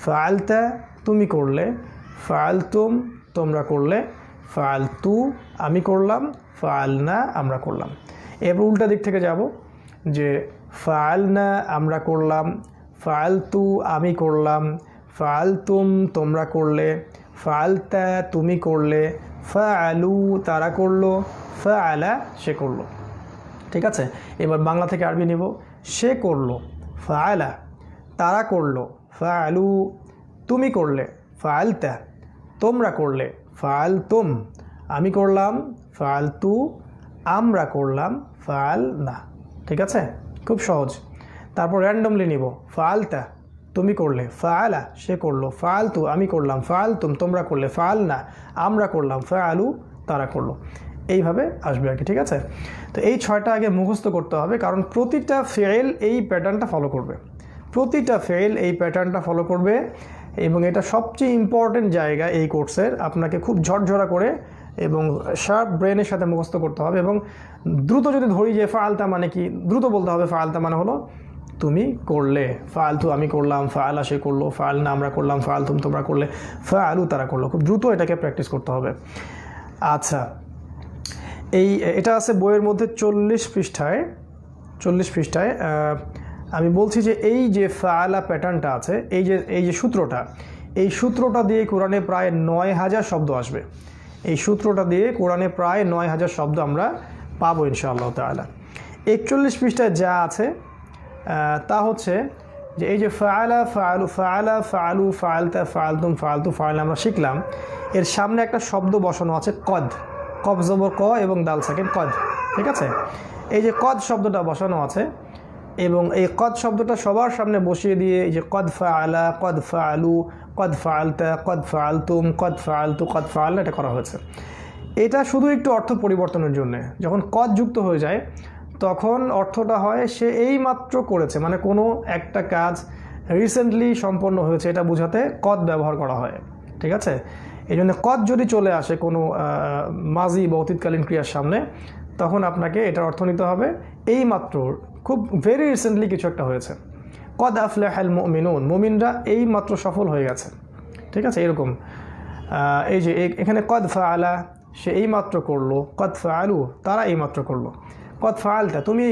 ফাআলতা তুমি করলে, ফাআলতুম তোমরা করলে, ফাআলতু আমি করলাম, ফাআলনা আমরা করলাম। এবার উল্টা দিক থেকে যাব যে ফাআলনা আমরা করলাম, ফাআলতু আমি করলাম, ফাআলতুম তোমরা করলে, ফাআলতা তুমি করলে, ফাআলু তারা করলো, ফাআলা সে করলো, ঠিক আছে? এবার বাংলা থেকে আরবি নিব। সে করলো, ফাআলা, তারা করলো, ফাআলু, তুমি করলে, ফাআলতা, তোমরা করলে, ফাআলতুম, আমি করলাম, ফাআলতু, আমরা করলাম, ফাআলনা, ঠিক আছে? খুব সহজ। তারপর র্যান্ডমলি নিব। ফাআলতা তুমি করলে, ফাআলা সে করলো, ফাআলতু আমি করলাম, ফাআলতুম তোমরা করলে, ফাআলনা আমরা করলাম, ফাআলু তারা করলো। এইভাবে আসবে আর কি, ঠিক আছে? তো এই 6টা আগে মুখস্থ করতে হবে, কারণ প্রতিটা ফেল এই প্যাটার্নটা ফলো করবে, প্রতিটা ফেল এই প্যাটার্নটা ফলো করবে। এবং এটা সবচেয়ে ইম্পর্টেন্ট জায়গা এই কোর্সের, আপনাকে খুব ঝরঝরা করে এবং শার্প ব্রেনের সাথে মুখস্থ করতে হবে। এবং দ্রুত যদি ধরি যে ফাআলতা মানে কি, দ্রুত বলতে হবে ফাআলতা মানে হলো তুমি করলে, ফাআলতু আমি করলাম, ফাআলা সে করলো, ফাআলনা আমরা করলাম, ফাআলতুম তোমরা করলে, ফাআলু তারা করলো। খুব দ্রুত এটাকে প্র্যাকটিস করতে হবে। আচ্ছা, এটা আছে বইয়ের মধ্যে 40 পৃষ্ঠায়। আমি বলছি যে এই যে ফাআলা প্যাটার্নটা আছে, এই যে সূত্রটা, এই সূত্রটা দিয়ে কোরআনে প্রায় 9000 শব্দ আসবে। এই সূত্রটা দিয়ে কোরআনে প্রায় 9000 শব্দ আমরা পাবো ইনশাআল্লাহ তাআলা। 41 পৃষ্ঠায় যা আছে তা হচ্ছে যে এই যে ফাআলা, ফাআলু, ফাআলা, ফাআলু, ফাআলতা, ফাআলতুম, ফাআলতু, ফাআলনা আমরা শিখলাম, এর সামনে একটা শব্দ বসানো আছে কদ, কফ জবর ক এবং দাল সাকিন কদ, ঠিক আছে? এই যে কদ শব্দটা বসানো আছে এবং এই কদ শব্দটা সবার সামনে বসিয়ে দিয়ে এই যে কদ ফাআলা, কদ ফাআলু, কদ ফাআলতা, কদ ফাআলতুম, কদ ফাআলতু, কদ ফাআলনা এটা করা হয়েছে। এটা শুধু একটু অর্থ পরিবর্তনের জন্য। যখন কদ যুক্ত হয়ে যায় তখন অর্থটা হয় সে এই মাত্র করেছে, মানে কোনো একটা কাজ রিসেন্টলি সম্পন্ন হয়েছে, এটা বোঝাতে কদ ব্যবহার করা হয়, ঠিক আছে? এই জন্য কদ যদি চলে আসে কোনো মাজি বা অতীতকালীন ক্রিয়ার সামনে, তখন আপনাকে এটার অর্থ নিতে হবে এই মাত্র, খুব ভেরি রিসেন্টলি কিছু একটা হয়েছে। কদ আফলাহাল মুমিনুন, মুমিনরা এই মাত্র সফল হয়ে গেছে, ঠিক আছে? এরকম এই যে এখানে কদ ফাআলা সে এই মাত্র করলো, কদ ফাআলু তারা এই মাত্র করলো, কদ ফাআলতা তুমি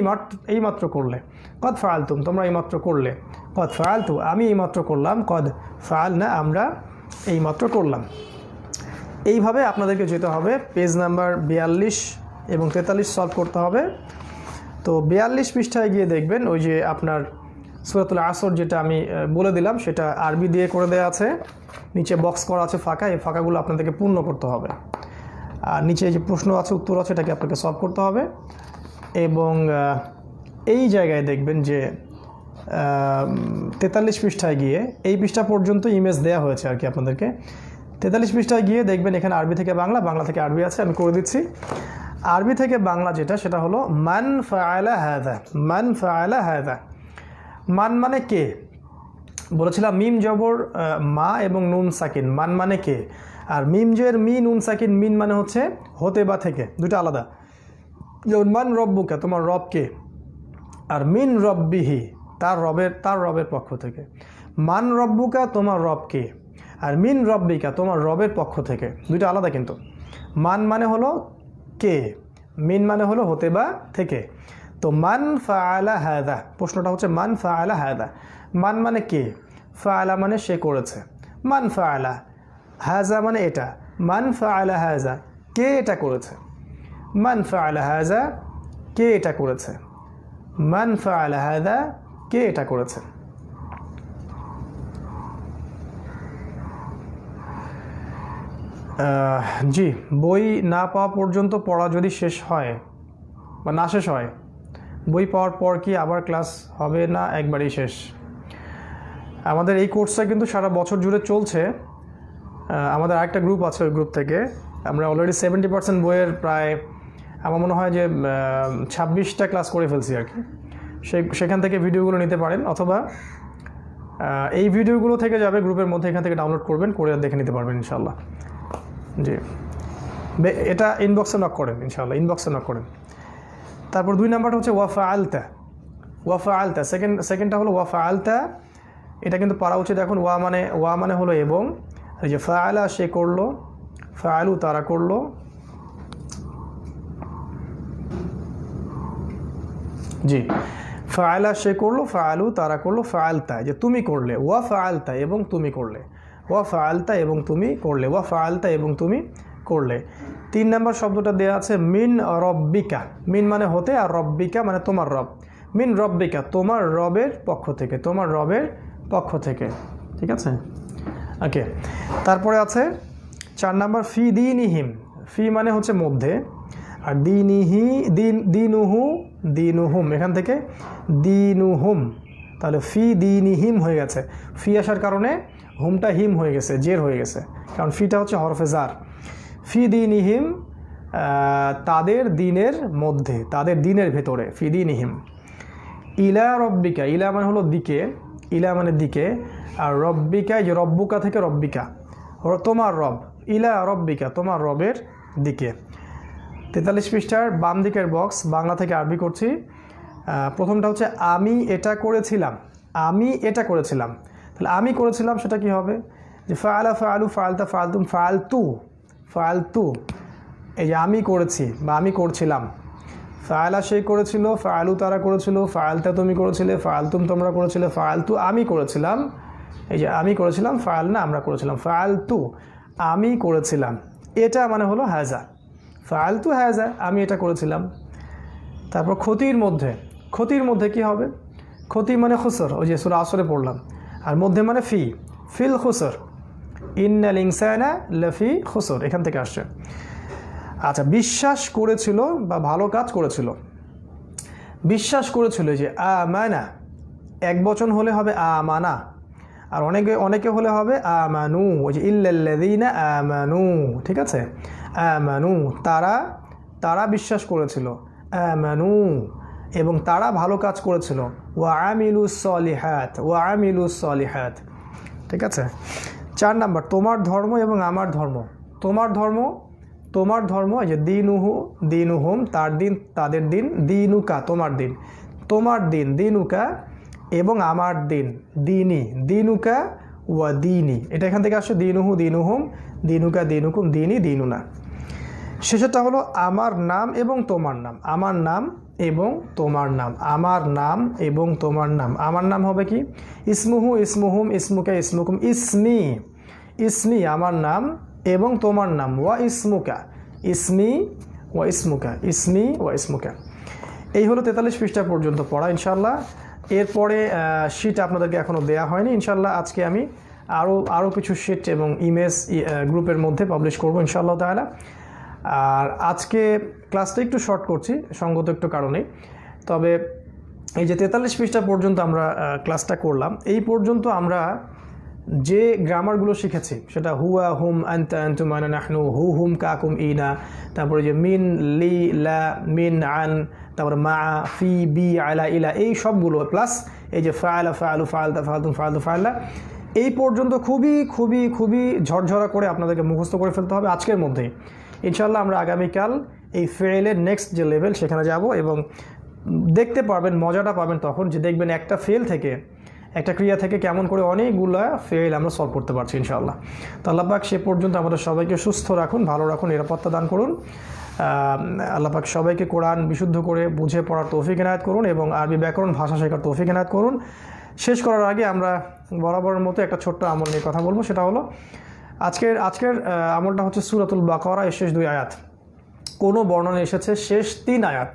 এই মাত্র করলে, কদ ফাআলতুম তোমরা এই মাত্র করলে, কদ ফাআলতু আমি এই মাত্র করলাম, কদ ফাআলনা আমরা এই মাত্র করলাম। এইভাবে আপনাদেরকে যেতে হবে। পেজ নাম্বার 42 এবং 43 সলভ করতে হবে। তো 42 পৃষ্ঠায় গিয়ে দেখবেন ওই যে আপনার সূরাতুল আসর যেটা আমি বলে দিলাম সেটা আরবি দিয়ে করে দেওয়া আছে। নিচে বক্স করা আছে ফাঁকা, এই ফাঁকাগুলো আপনাদেরকে পূর্ণ করতে হবে। আর নিচে যে প্রশ্ন আছে, উত্তর আছে, এটাকে আপনাকে সলভ করতে হবে। এবং এই জায়গায় দেখবেন যে 43 পৃষ্ঠায় গিয়ে, এই পৃষ্ঠা পর্যন্ত ইমেজ দেওয়া হয়েছে আর কি আপনাদেরকে। 43 পৃষ্ঠায় গিয়ে দেখবেন এখানে আরবি থেকে বাংলা, বাংলা থেকে আরবি আছে, আমি করে দিচ্ছি। আরবি থেকে বাংলা যেটা, সেটা হলো মান ফাআলা হাযা। মান ফাআলা হাযা, মান মানে কে। বলেছিলাম মিম জবর মা এবং নুন সাকিন, মান মানে কে। আর মিম জের মি, নুন সাকিন, মিন মানে হচ্ছে হতে বা থেকে, দুটো আলাদা। যেমন মান রব্বুকা, তোমার রব কে। আর মিন রব্বিহি, তার রবের পক্ষ থেকে। মান রব্বুকা, তোমার রব কে। আর মিন রব্বিকা, তোমার রবের পক্ষ থেকে, দুটো আলাদা কিন্তু। মান মানে হলো কে, মিন মানে হলো হতে বা থেকে। তো মান ফাআলা হাযা, প্রশ্নটা হচ্ছে মান ফাআলা হাযা। মান মানে কে, ফাআলা মানে সে করেছে। মান ফাআলা হাযা মানে এটা। মান ফাআলা হাযা, কে এটা করেছে। মান ফাআলা হাযা, কে এটা করেছে। মান ফাআলা হাযা, কে এটা করেছে। জি, বই না পাওয়া পর্যন্ত পড়া যদি শেষ হয় বা না শেষ হয়, বই পাওয়ার পর কি আবার ক্লাস হবে না একবারেই শেষ? আমাদের এই কোর্সটা কিন্তু সারা বছর জুড়ে চলছে। আমাদের আরেকটা গ্রুপ আছে, ওই গ্রুপ থেকে আমরা অলরেডি 70% বইয়ের প্রায় আমার মনে হয় যে 26টা ক্লাস করে ফেলছি আর কি। সেখান থেকে ভিডিওগুলো নিতে পারেন, অথবা এই ভিডিওগুলো থেকে যাবে গ্রুপের মধ্যে, এখান থেকে ডাউনলোড করবেন, করে দেখে নিতে পারবেন ইনশাল্লাহ। জি, এটা ইনবক্সে নক করেন ইনশাল্লাহ, ইনবক্সে নক করেন। তারপর 2 নাম্বারটা হচ্ছে ওয়াফা আলতা। ওয়াফা আলতা, সেকেন্ডটা হলো ওয়াফা আলতা। এটা কিন্তু পারা উচিত এখন। ওয়া মানে হলো এবং, এই যে ফাআলা সে করলো, ফাআলু তারা করলো, জি ফাআলা সে করলো, ফাআলু তারা করলো, ফাআলতা যে তুমি করলে, ওয়া ফাআলতা এবং তুমি করলে, ওয়া ফাআলতা এবং তুমি করলে, ওয়া ফাআলতা এবং তুমি করলে। 3 নাম্বার শব্দটা দেওয়া আছে মিন রব্বিকা। মিন মানে হতে, আর রব্বিকা মানে তোমার রব। মিন রব্বিকা, তোমার রবের পক্ষ থেকে, তোমার রবের পক্ষ থেকে, ঠিক আছে। ওকে, তারপরে আছে 4 নাম্বার ফি দীনিহিম। ফি মানে হচ্ছে মধ্যে, আর দীনিহি, দীনুহু, দীনুহুম, এখান থেকে দীনুহুম, তাহলে ফি দীনিহিম হয়ে গেছে। ফি আসার কারণে হুমটা হিম হয়ে গেছে, জের হয়ে গেছে, কারণ ফিটা হচ্ছে হরফে জার। ফি দীনিহিম, তাদের দিনের মধ্যে, তাদের দিনের ভেতরে, ফি দীনিহিম। ইলা রব্বিকা, ইলা মানে হলো দিকে, ইলা মানে দিকে, আর রব্বিকা, যে রব্বুকা থেকে রব্বিকা, তোমার রব। ইলা রব্বিকা, তোমার রবের দিকে। 43 পৃষ্ঠার বাম দিকের বক্স, বাংলা থেকে আরবি করছি। প্রথমটা হচ্ছে আমি এটা করেছিলাম। আমি এটা করেছিলাম, তাহলে আমি করেছিলাম সেটা কি হবে? যে ফাআলা, ফাআলু, ফাআলতা, ফাআলতুম, ফাআলতু, ফাআলতু, এই যে আমি করেছি বা আমি করছিলাম। ফাআলা সে করেছিল, ফাআলু তারা করেছিল, ফাআলতা তুমি করেছিলে, ফাআলতুম তোমরা করেছিলে, ফাআলতু আমি করেছিলাম। এই যে আমি করেছিলাম, ফাআলনা আমরা করেছিলাম, ফাআলতু আমি করেছিলাম। এটা মানে হলো হাযা, ফাআলতু হাযা, আমি এটা করেছিলাম। তারপর ক্ষতির মধ্যে, ক্ষতির মধ্যে কি হবে? ক্ষতি মানে খুসর, ওই যে সূরা আসরে পড়লাম। আর মধ্যে মানে ফি, ফিল খুসর, ইন্নাল ইনসানা লাফি খুসর, এখান থেকে আসছে। আচ্ছা, বিশ্বাস করেছিল বা ভালো কাজ করেছিল। বিশ্বাস করেছিল, যে আমানা, এক বচন হলে হবে আমানা, আর অনেকে হলে হবে আমানু, ওই যে ইল্লাল্লাযীনা আমানু, ঠিক আছে। আমানু, তারা বিশ্বাস করেছিল, আমানু, এবং তারা ভালো কাজ করেছিল, ওয়া আমিলুস সলিহাত, ওয়া আমিলুস সলিহাত, ঠিক আছে। 4 নাম্বার তোমার ধর্ম এবং আমার ধর্ম। তোমার ধর্ম, তোমার ধর্ম, এই যে দীনুহু, দীনুহুম, তার দিন, তাদের দিন, দীনুকা, তোমার দিন, তোমার দিন, দীনুকা, এবং আমার দিন, দীনি, দীনুকা ওয়া দীনি, এটা এখান থেকে আসছে। দীনুহু, দীনুহুম, দীনুকা, দীনুকুম, দীনি, দীনুনা। শেষেরটা হলো আমার নাম এবং তোমার নাম। আমার নাম এবং তোমার নাম, আমার নাম এবং তোমার নাম। আমার নাম হবে কি? ইসমুহু, ইসমুহুম, ইসমুকা, ইসমুকুম, ইসমি, ইসমি আমার নাম, এবং তোমার নাম, ওয়া ইসমুকা, ইসমি ওয়া ইসমুকা, ইসমি ওয়া ইসমুকা। এই হলো 43 পৃষ্ঠা পর্যন্ত পড়া ইনশাআল্লাহ। এরপরে শীট আপনাদেরকে এখনও দেয়া হয়নি ইনশাআল্লাহ। আজকে আমি আরও কিছু শিট এবং ইমেজ গ্রুপের মধ্যে পাবলিশ করবো ইনশাআল্লাহ তাআলা। আর আজকে ক্লাসটা একটু শর্ট করছি সঙ্গত একটু কারণে, তবে এই যে 43 পৃষ্ঠা পর্যন্ত আমরা ক্লাসটা করলাম, এই পর্যন্ত আমরা যে গ্রামারগুলো শিখেছি সেটা হুয়া, হুম, আনতা, আনতুম, আনা, নাহনু, হু, হুম, কাকুম, ইনা, তারপরে যে মিন, লি, লা, মিন, আন, তারপরে মা, ফি, বি, আলা, ইলা, এই সবগুলো প্লাস এই যে ফাআলা, ফাআলু, ফাআলতা, ফাআলতুম, ফাআলতু, ফাআলা, এই পর্যন্ত খুবই খুবই খুবই ঝরঝরা করে আপনাদেরকে মুখস্থ করে ফেলতে হবে আজকের মধ্যেই। ইনশাআল্লাহ আমরা আগামীকাল এই ফেলের নেক্সট যে লেভেল সেখানে যাব এবং দেখতে পারবেন, মজাটা পাবেন তখন যে দেখবেন একটা ফেল থেকে, একটা ক্রিয়া থেকে কেমন করে অনেকগুলা ফেল আমরা সলভ করতে পারছি ইনশাআল্লাহ। তো আল্লাহ পাক সে পর্যন্ত আমাদের সবাইকে সুস্থ রাখুন, ভালো রাখুন, নিরাপত্তা দান করুন। আল্লাহ পাক সবাইকে কোরআন বিশুদ্ধ করে বুঝে পড়ার তৌফিক এনায়েত করুন এবং আরবি ব্যাকরণ ভাষা শেখার তৌফিক এনায়েত করুন। শেষ করার আগে আমরা বরাবরের মতো একটা ছোট্ট আমল নিয়ে কথা বলবো, সেটা হলো আজকের আমলটা হচ্ছে সূরাতুল বাকারা এর শেষ 2 আয়াত। কোনো বর্ণনা এসেছে শেষ 3 আয়াত।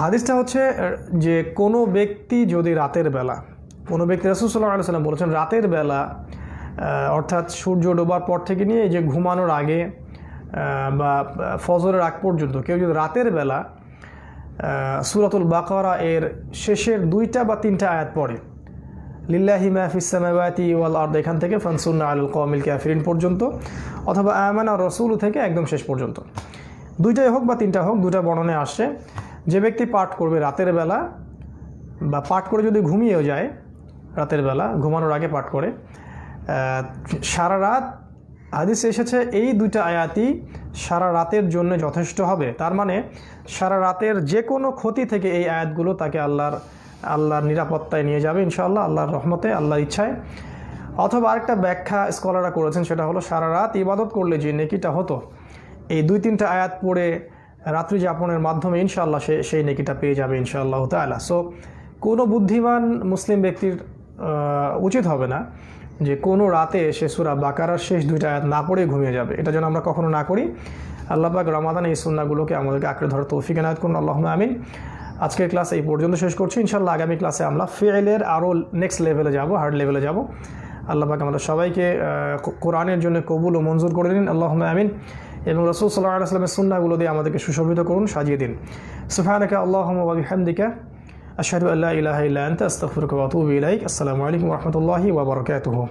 হাদিসটা হচ্ছে যে কোনো ব্যক্তি যদি রাতের বেলা, কোনো ব্যক্তি, রাসূল সাল্লাল্লাহু আলাইহি ওয়াসাল্লাম বলেছেন রাতের বেলা অর্থাৎ সূর্য ডোবার পর থেকে নিয়ে এই যে ঘুমানোর আগে বা ফজরের আগ পর্যন্ত কেউ যদি রাতের বেলা সূরাতুল বাকারা এর শেষের 2টা বা 3টা আয়াত পড়ে, লিল্লাহি মা ফিস সামাওয়াতি ওয়াল আরদ এখান থেকে ফানসুরনা আলাল কওমিল কাফিরিন পর্যন্ত, অথবা আমানা রাসূল থেকে একদম শেষ পর্যন্ত, 2টাই হোক বা 3টা হোক, 2টা বর্ণনায় আসছে যে ব্যক্তি পাঠ করবে রাতের বেলা বা পাঠ করে যদি ঘুমিয়েও যায় রাতের বেলা, ঘুমানোর আগে পাঠ করে সারা রাত, হাদিসে এসেছে এই 2টা আয়াতই সারা রাতের জন্য যথেষ্ট হবে। তার মানে সারা রাতের যে কোনো ক্ষতি থেকে এই আয়াতগুলো তাকে আল্লাহর নিরাপত্তায় নিয়ে যাবে ইনশাআল্লাহ, আল্লাহর রহমতে, আল্লাহর ইচ্ছায়। অথবা আরেকটা ব্যাখ্যা স্কলাররা করেছেন, সেটা হলো সারা রাত ইবাদত করলে যে নেকিটা হতো এই 2-3টা আয়াত পড়ে রাত্রি যাপনের মাধ্যমে ইনশাআল্লাহ সেই নেকিটা পেয়ে যাবে ইনশাআল্লাহ তাআলা। সো কোনো বুদ্ধিমান মুসলিম ব্যক্তির উচিত হবে না যে কোনো রাতে সে সূরা বাকারার শেষ 2টা আয়াত না পড়ে ঘুমিয়ে যাবে। এটা যেন আমরা কখনো না করি। আল্লাহ পাক রমাদানে এই সুন্নাহগুলোকে আমাদেরকে আঁকড়ে ধরার তৌফিক এনায়েত করুন, আল্লাহুম্মা আমিন। আজকের ক্লাস এই পর্যন্ত শেষ করছি। ইনশাআল্লাহ আগামী ক্লাসে আমরা ফিলের আরও নেক্সট লেভেলে যাব, হার্ড লেভেলে যাব। আল্লাহ পাক আমাদের সবাইকে কোরআনের জন্য কবুল ও মঞ্জুর করে দিন, আল্লাহুম্মা আমিন। এবং রাসূল সাল্লাল্লাহু আলাইহি ওয়াসাল্লামের সুন্নাহগুলো দিয়ে আমাদেরকে সুশোভিত করুন, সাজিয়ে দিন। সুবহানাকা আল্লাহুম্মা ওয়া বিহামদিকা আশহাদু আল্লা ইলাহা ইল্লা আনতা আস্তাগফিরুকা ওয়া আতুবু ইলাইক। আসসালামু আলাইকুম ওয়া রাহমাতুল্লাহি ওয়া বারাকাতুহু।